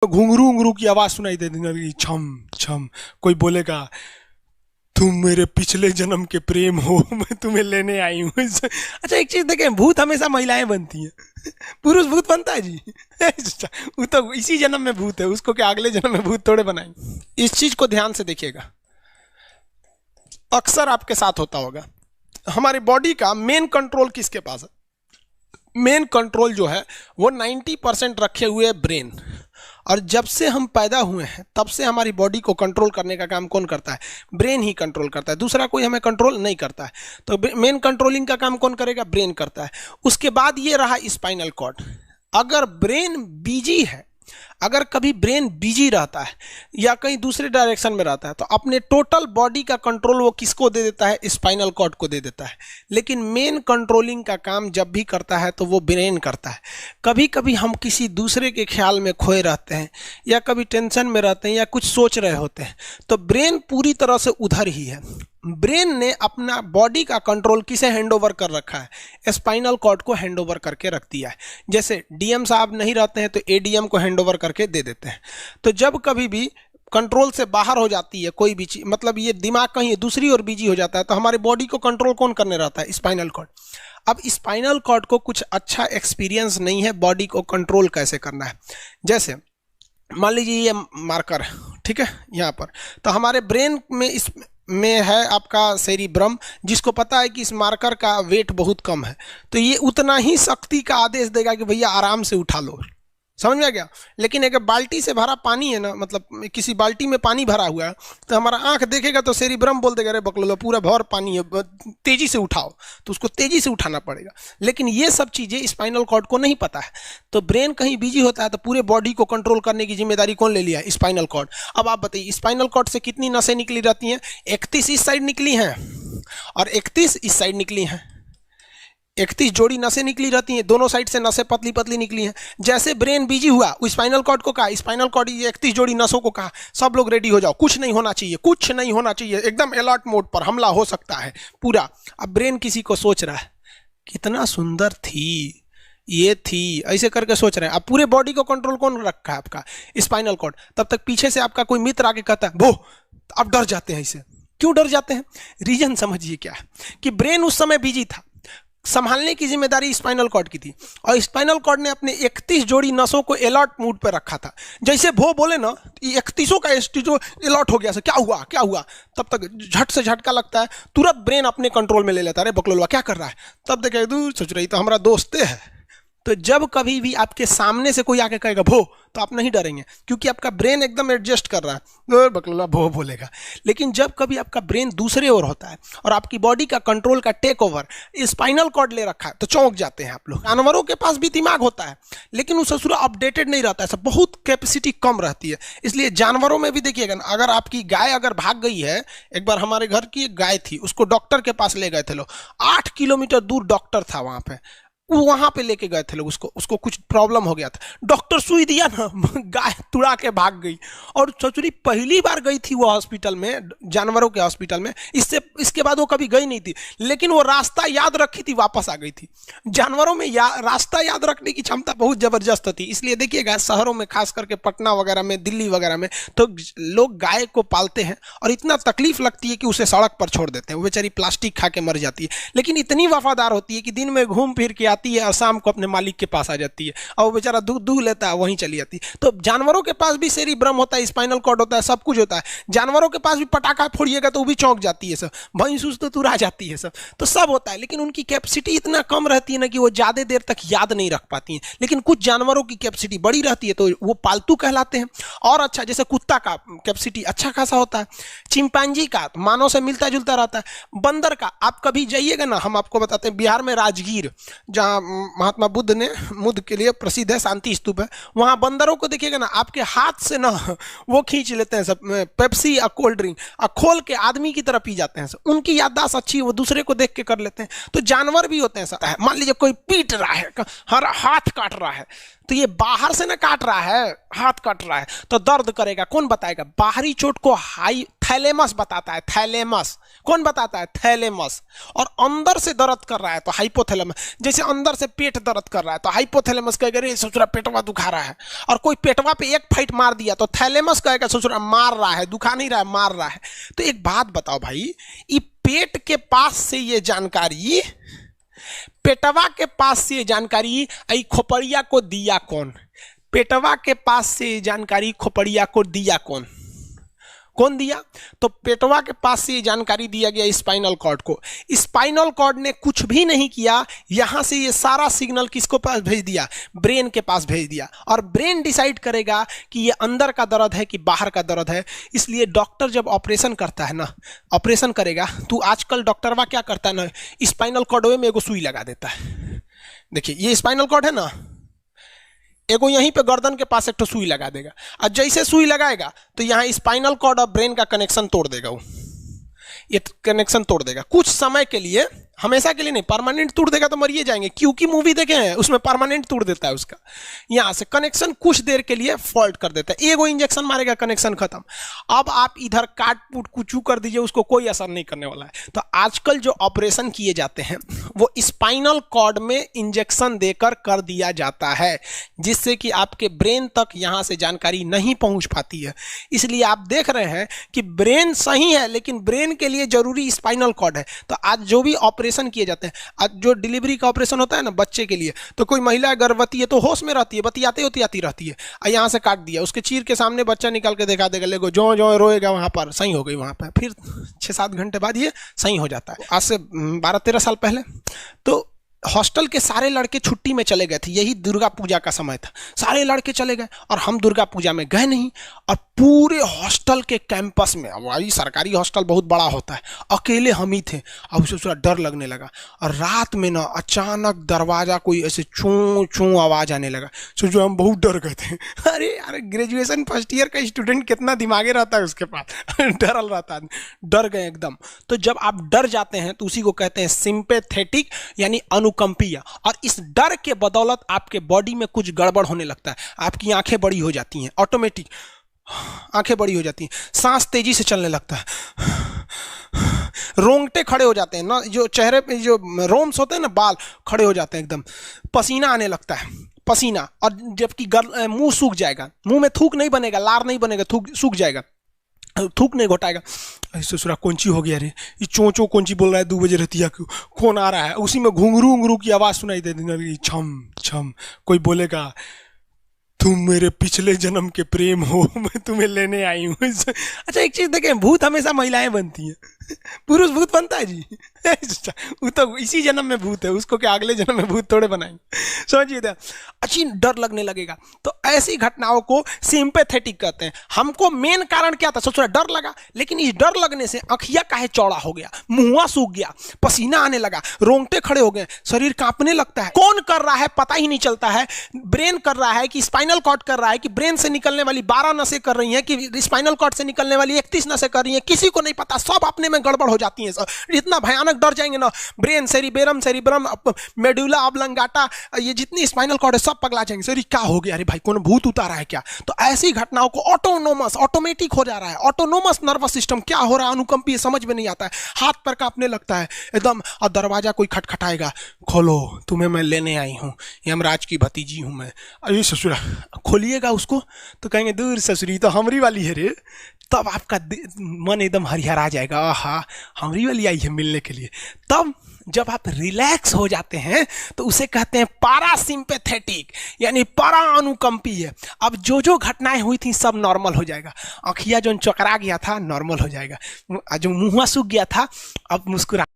तो घुंघरू घुंघरू की आवाज सुनाई दे देने लगी, छम छम। कोई बोलेगा तुम मेरे पिछले जन्म के प्रेम हो, मैं तुम्हें लेने आई हूँ। अच्छा एक चीज देखें, भूत हमेशा महिलाएं बनती हैं, पुरुष भूत बनता है जी। वो तो इसी जन्म में भूत है, उसको क्या अगले जन्म में भूत थोड़े बनाएंगे। इस चीज को ध्यान से देखिएगा, अक्सर आपके साथ होता होगा। हमारी बॉडी का मेन कंट्रोल किसके पास है? मेन कंट्रोल जो है वो 90% रखे हुए ब्रेन। और जब से हम पैदा हुए हैं तब से हमारी बॉडी को कंट्रोल करने का काम कौन करता है? ब्रेन ही कंट्रोल करता है, दूसरा कोई हमें कंट्रोल नहीं करता है। तो मेन कंट्रोलिंग का काम कौन करेगा? ब्रेन करता है। उसके बाद ये रहा स्पाइनल कॉर्ड। अगर ब्रेन बिजी है, अगर कभी ब्रेन बिजी रहता है या कहीं दूसरे डायरेक्शन में रहता है, तो अपने टोटल बॉडी का कंट्रोल वो किसको दे देता है? स्पाइनल कॉर्ड को दे देता है। लेकिन मेन कंट्रोलिंग का काम जब भी करता है तो वो ब्रेन करता है। कभी कभी हम किसी दूसरे के ख्याल में खोए रहते हैं या कभी टेंशन में रहते हैं या कुछ सोच रहे होते हैं, तो ब्रेन पूरी तरह से उधर ही है। ब्रेन ने अपना बॉडी का कंट्रोल किसे हैंडओवर कर रखा है? स्पाइनल कॉर्ड को हैंडओवर करके रख दिया है। जैसे डीएम साहब नहीं रहते हैं तो एडीएम को हैंडओवर करके दे देते हैं। तो जब कभी भी कंट्रोल से बाहर हो जाती है कोई भी चीज, मतलब ये दिमाग कहीं दूसरी ओर बिजी हो जाता है, तो हमारी बॉडी को कंट्रोल कौन करने रहता है? Spinal cord. अब स्पाइनल कॉर्ड को कुछ अच्छा एक्सपीरियंस नहीं है बॉडी को कंट्रोल कैसे करना है। जैसे मान लीजिए ये मार्कर है, ठीक है, यहाँ पर, तो हमारे ब्रेन में इस में है आपका सेरिब्रम, जिसको पता है कि इस मार्कर का वेट बहुत कम है, तो ये उतना ही शक्ति का आदेश देगा कि भैया आराम से उठा लो। समझ में आ गया? लेकिन अगर बाल्टी से भरा पानी है ना, मतलब किसी बाल्टी में पानी भरा हुआ है, तो हमारा आंख देखेगा तो सेरिब्रम बोल देगा अरे बकलोलो पूरा भर पानी है, तेजी से उठाओ, तो उसको तेजी से उठाना पड़ेगा। लेकिन ये सब चीजें स्पाइनल कॉर्ड को नहीं पता है, तो ब्रेन कहीं बिजी होता है तो पूरे बॉडी को कंट्रोल करने की जिम्मेदारी कौन ले लिया? Spinal cord. अब आप बताइए स्पाइनल कॉर्ड से कितनी नसें निकली रहती हैं? 31 इस साइड निकली हैं और 31 इस साइड निकली हैं। 31 जोड़ी नसें निकली रहती हैं, दोनों साइड से नसें पतली पतली निकली हैं। जैसे ब्रेन बिजी हुआ, वो स्पाइनल कॉर्ड को कहा, स्पाइनल कॉर्ड 31 जोड़ी नसों को कहा सब लोग रेडी हो जाओ, कुछ नहीं होना चाहिए, कुछ नहीं होना चाहिए, एकदम अलर्ट मोड पर, हमला हो सकता है पूरा। अब ब्रेन किसी को सोच रहा है कितना सुंदर थी ये थी, ऐसे करके सोच रहे हैं। अब पूरे बॉडी को कंट्रोल कौन रखा है? आपका स्पाइनल कॉर्ड। तब तक पीछे से आपका कोई मित्र आके कहता है वो, अब डर जाते हैं। इसे क्यों डर जाते हैं? रीजन समझिए क्या है कि ब्रेन उस समय बिजी था, संभालने की जिम्मेदारी स्पाइनल कॉर्ड की थी, और स्पाइनल कॉर्ड ने अपने 31 जोड़ी नसों को अलर्ट मूड पर रखा था। जैसे भो बोले ना, 31 का जो अलर्ट हो गया, क्या हुआ क्या हुआ, तब तक झट से झटका लगता है, तुरंत ब्रेन अपने कंट्रोल में ले लेता है, अरे बकलोलवा क्या कर रहा है। तब देखे दूर सोच रही तो हमारा दोस्त है। तो जब कभी भी आपके सामने से कोई आके कहेगा भो, तो आप नहीं डरेंगे, क्योंकि आपका ब्रेन एकदम एडजस्ट कर रहा है, बकलोला भो बोलेगा। लेकिन जब कभी आपका ब्रेन दूसरे ओर होता है और आपकी बॉडी का कंट्रोल का टेक ओवर स्पाइनल कॉर्ड ले रखा है, तो चौंक जाते हैं आप लोग। जानवरों के पास भी दिमाग होता है, लेकिन वो ससुरा अपडेटेड नहीं रहता है, सब बहुत कैपेसिटी कम रहती है। इसलिए जानवरों में भी देखिएगा ना, अगर आपकी गाय अगर भाग गई है, एक बार हमारे घर की एक गाय थी, उसको डॉक्टर के पास ले गए थे लोग, 8 किलोमीटर दूर डॉक्टर था वहां पे, वहां पे लेके गए थे लोग, उसको कुछ प्रॉब्लम हो गया था, डॉक्टर सुई दिया ना, गाय तुड़ा के भाग गई। और ससुरी पहली बार गई थी वो हॉस्पिटल में, जानवरों के हॉस्पिटल में, इसके बाद वो कभी गई नहीं थी, लेकिन वो रास्ता याद रखी थी, वापस आ गई थी। जानवरों में रास्ता याद रखने की क्षमता बहुत जबरदस्त होती है। इसलिए देखिएगा शहरों में, खास करके पटना वगैरह में, दिल्ली वगैरह में, तो लोग गाय को पालते हैं और इतना तकलीफ लगती है कि उसे सड़क पर छोड़ देते हैं, वो बेचारी प्लास्टिक खा के मर जाती है, लेकिन इतनी वफादार होती है कि दिन में घूम फिर के आती है और शाम को अपने मालिक के पास आ जाती है, और वो बेचारा दूध दूह लेता है, वहीं चली जाती है। तो जानवरों के पास भी सेरिब्रम होता है, स्पाइनल कॉर्ड होता है, सब कुछ होता है। जानवरों के पास भी पटाखा फोड़िएगा तो वो भी चौंक जाती है सब, भैंस तो तुरा जाती है सब, तो सब होता है। लेकिन उनकी कैपेसिटी इतना कम रहती है ना कि वो ज्यादा देर तक याद नहीं रख पाती हैं। लेकिन कुछ जानवरों की कैपेसिटी बड़ी रहती है, तो वो पालतू कहलाते हैं। और अच्छा, जैसे कुत्ता का कैपेसिटी अच्छा खासा होता है, चिंपैंजी का मानव से मिलता जुलता रहता है, बंदर का आप कभी जाइएगा ना, हम आपको बताते हैं, बिहार में राजगीर, जहाँ महात्मा बुद्ध ने मुद्ध के लिए प्रसिद्ध है, शांति स्तूप है, वहां बंदरों को देखिएगा ना, आपके हाथ से ना वो खींच लेते हैं सब पेप्सी या कोल्ड ड्रिंक, और खोल के आदमी की तरह पी जाते हैं सब। उनकी याददाश्त अच्छी है, वो दूसरे को देख के कर लेते हैं। तो जानवर भी होते हैं सब। मान लीजिए कोई पीट रहा है, हर हाथ काट रहा है, तो ये बाहर से ना काट रहा है, हाथ काट रहा है, तो दर्द करेगा, कौन बताएगा? बाहरी चोट को थैलेमस बताता है, थैलेमस। कौन बताता है? थैलेमस। और अंदर से दर्द कर रहा है तो हाइपोथैलेमस। जैसे अंदर से पेट दर्द कर रहा है तो हाइपोथैलेमस कहेगा रे ससुरा पेटवा दुखा रहा है। और कोई पेटवा पे एक फाइट मार दिया तो थैलेमस कहेगा ससुरा मार रहा है, दुखा नहीं रहा है, मार रहा है। तो एक बात बताओ भाई, ये पेट के पास से ये जानकारी, पेटवा के पास से जानकारी आई खोपड़िया को दिया कौन? पेटवा के पास से जानकारी खोपड़िया को दिया कौन? कौन दिया? तो पेटवा के पास से जानकारी दिया गया स्पाइनल कॉर्ड को। स्पाइनल कॉर्ड ने कुछ भी नहीं किया, यहां से ये सारा सिग्नल किसको पास भेज दिया? ब्रेन के पास भेज दिया। और ब्रेन डिसाइड करेगा कि ये अंदर का दर्द है कि बाहर का दर्द है। इसलिए डॉक्टर जब ऑपरेशन करता है ना, ऑपरेशन करेगा तो आजकल डॉक्टरवा क्या करता है ना, स्पाइनल कॉर्ड में एगो सुई लगा देता है। देखिए ये स्पाइनल कॉर्ड है ना, एगो यहीं पे गर्दन के पास एक तो सुई लगा देगा। और जैसे सुई लगाएगा तो यहाँ स्पाइनल कॉर्ड और ब्रेन का कनेक्शन तोड़ देगा। वो ये कनेक्शन तोड़ देगा कुछ समय के लिए, हमेशा के लिए नहीं। परमानेंट तोड़ देगा तो मरिए जाएंगे, क्योंकि मूवी देखे हैं उसमें परमानेंट तोड़ देता है उसका। यहां से कनेक्शन कुछ देर के लिए फॉल्ट कर देता है, एगो इंजेक्शन मारेगा, कनेक्शन खत्म। अब आप इधर काट पुट कुचू कर दीजिए, उसको कोई असर नहीं करने वाला है। तो आजकल जो ऑपरेशन किए जाते हैं वो स्पाइनल कॉर्ड में इंजेक्शन देकर कर दिया जाता है, जिससे कि आपके ब्रेन तक यहां से जानकारी नहीं पहुंच पाती है। इसलिए आप देख रहे हैं कि ब्रेन सही है लेकिन ब्रेन के लिए जरूरी स्पाइनल कॉर्ड है। तो आज जो भी ऑपरेशन किए जाते हैं, आज जो डिलीवरी का ऑपरेशन होता है ना बच्चे के लिए, तो कोई महिला गर्भवती है तो होश में रहती है, बतियाते होती रहती है, और यहाँ से काट दिया, उसके चीर के सामने बच्चा निकाल के दिखा देगा, लेगो जो जो रोएगा वहां पर सही हो गई, वहां पर फिर 6-7 घंटे बाद ये सही हो जाता है। आज से 12-13 साल पहले तो हॉस्टल के सारे लड़के छुट्टी में चले गए थे, यही दुर्गा पूजा का समय था, सारे लड़के चले गए और हम दुर्गा पूजा में गए नहीं। और पूरे हॉस्टल के कैंपस में, अब वही सरकारी हॉस्टल बहुत बड़ा होता है, अकेले हम ही थे। अब उसे थोड़ा डर लगने लगा और रात में ना अचानक दरवाजा कोई ऐसे चूं चूं आवाज आने लगा। सोचो हम बहुत डर गए थे। अरे यार ग्रेजुएशन फर्स्ट ईयर का स्टूडेंट कितना दिमागे रहता है उसके पास, डरल रहता है, डर गए एकदम। तो जब आप डर जाते हैं तो उसी को कहते हैं सिंपैथेटिक यानी अनुकंपीय। और इस डर के बदौलत आपके बॉडी में कुछ गड़बड़ होने लगता है, आपकी आंखें बड़ी हो जाती हैं, ऑटोमेटिक आंखें बड़ी हो जाती हैं, सांस तेजी से चलने लगता है, रोंगटे खड़े हो जाते हैं ना, जो चेहरे पे जो रोम्स होते हैं ना, बाल खड़े हो जाते हैं एकदम, पसीना आने लगता है, पसीना। और जबकि मुंह सूख जाएगा, मुंह में थूक नहीं बनेगा, लार नहीं बनेगा, सूख जाएगा, थूक नहीं घोटाएगा। ससुरा कौनची हो गया रे, ये चोंचो कौनची बोल रहा है 2 बजे रहती है, कौन आ रहा है? उसी में घुंघरू घुंघरू की आवाज सुनाई दे देगी, छम छम। कोई बोलेगा तुम मेरे पिछले जन्म के प्रेम हो, मैं तुम्हें लेने आई हूँ। अच्छा एक चीज देखें, भूत हमेशा महिलाएं बनती हैं, पुरुष भूत बनता है जी? वो तो इसी जन्म में भूत है, उसको क्या अगले जन्म में भूत थोड़े बनाएंगे? समझिए, अच्छी डर लगने लगेगा। तो ऐसी घटनाओं को सिंपैथेटिक कहते हैं। हमको मेन कारण क्या था? सोच डर लगा, लेकिन इस डर लगने से आंखिया काहे चौड़ा हो गया, मुंह सूख गया, पसीना आने लगा, रोंगटे खड़े हो गए, शरीर कांपने लगता है। कौन कर रहा है पता ही नहीं चलता है। ब्रेन कर रहा है कि स्पाइनल कॉर्ड कर रहा है कि ब्रेन से निकलने वाली 12 नसें कर रही हैं कि स्पाइनल कॉर्ड से निकलने वाली 31 नसें कर रही हैं, किसी को नहीं पता, सब अपने में गड़बड़ हो जाती है। इतना भयानक डर जाएंगे ना, ब्रेन, सेरिब्रम, मेडुला ऑब्लंगाटा, ये जितनी स्पाइनल कॉर्ड है सब पगला जाएंगे। सर क्या हो गया, अरे भाई कौन भूत उतारा है क्या? तो ऐसी घटनाओं को ऑटोनोमस, ऑटोमेटिक हो जा रहा है, ऑटोनोमस नर्वस सिस्टम क्या हो रहा है, अनुकंपीय, समझ में नहीं आता है, हाथ पर कांपने लगता है एकदम। और दरवाजा कोई खटखटाएगा, खोलो तुम्हें मैं लेने आई हूँ, यमराज की भतीजी हूँ मैं। अरे ससुरा, खोलिएगा उसको तो कहेंगे दूर ससुरी तो हमरी वाली है रे। तब आपका मन एकदम हरिहरा जाएगा, आहा हमरी वाली आई है मिलने के लिए। तब जब आप रिलैक्स हो जाते हैं तो उसे कहते हैं पारासिम्पैथेटिक यानी परा अनुकंपीय। अब जो जो घटनाएं हुई थी सब नॉर्मल हो जाएगा, आँखिया जो चकरा गया था नॉर्मल हो जाएगा, जो मुँह सूख गया था अब मुस्कुरा